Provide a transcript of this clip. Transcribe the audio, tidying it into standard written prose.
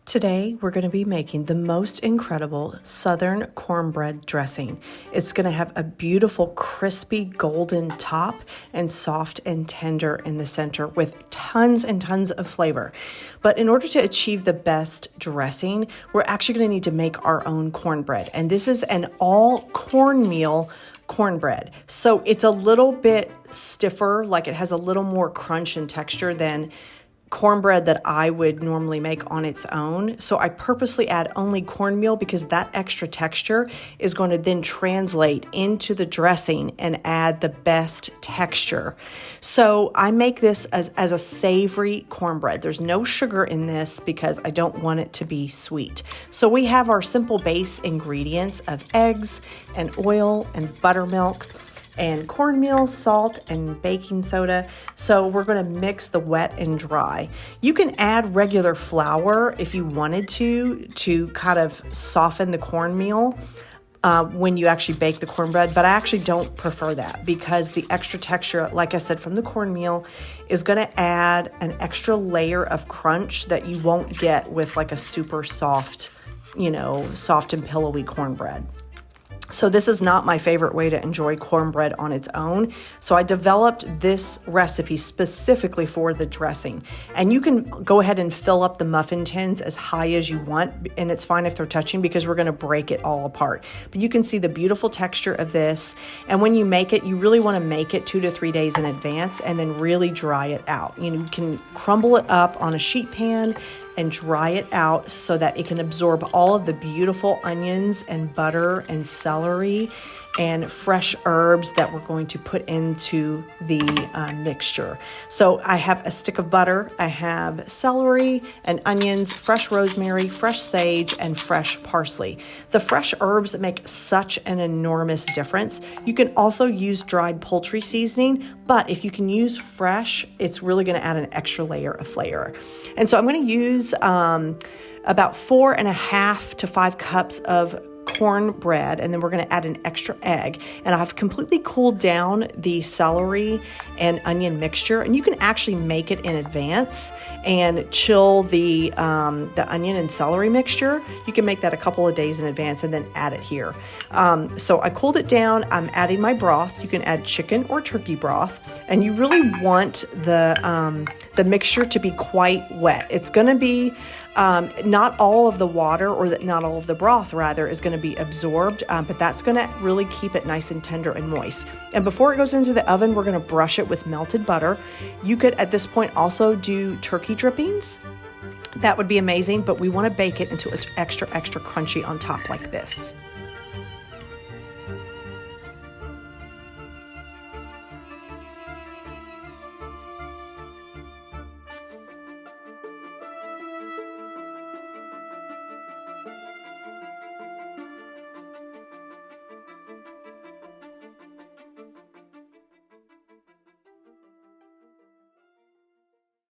Today, we're going to be making the most incredible Southern cornbread dressing. It's going to have a beautiful, crispy, golden top and soft and tender in the center with tons and tons of flavor. But in order to achieve the best dressing, we're actually going to need to make our own cornbread. And this is an all-cornmeal cornbread. So it's a little bit stiffer, like it has a little more crunch and texture than cornbread that I would normally make on its own. So I purposely add only cornmeal because that extra texture is going to then translate into the dressing and add the best texture. So I make this as a savory cornbread. There's no sugar in this because I don't want it to be sweet. So we have our simple base ingredients of eggs and oil and buttermilk and cornmeal, salt, and baking soda. So we're going to mix the wet and dry. You can add regular flour if you wanted to kind of soften the cornmeal when you actually bake the cornbread, but I actually don't prefer that because the extra texture, like I said, from the cornmeal is going to add an extra layer of crunch that you won't get with like a super soft, soft and pillowy cornbread. So this is not my favorite way to enjoy cornbread on its own. So I developed this recipe specifically for the dressing. And you can go ahead and fill up the muffin tins as high as you want. And it's fine if they're touching because we're going to break it all apart. But you can see the beautiful texture of this. And when you make it, you really want to make it 2 to 3 days in advance and then really dry it out. You can crumble it up on a sheet pan and dry it out so that it can absorb all of the beautiful onions and butter and celery and fresh herbs that we're going to put into the mixture. So I have a stick of butter, I have celery and onions, fresh rosemary, fresh sage, and fresh parsley. The fresh herbs make such an enormous difference. You can also use dried poultry seasoning, but if you can use fresh, it's really going to add an extra layer of flavor. And so I'm going to use about 4.5 to 5 cups of cornbread, and then we're going to add an extra egg. And I've completely cooled down the celery and onion mixture, and you can actually make it in advance and chill the onion and celery mixture. You can make that a couple of days in advance and then add it here. So I cooled it down. I'm adding my broth. You can add chicken or turkey broth, and you really want the mixture to be quite wet. It's going to be not all of the water not all of the broth rather is going to be absorbed, but that's going to really keep it nice and tender and moist. And before it goes into the oven, we're going to brush it with melted butter. You could at this point also do turkey drippings. That would be amazing, but we want to bake it until it's extra, extra crunchy on top like this.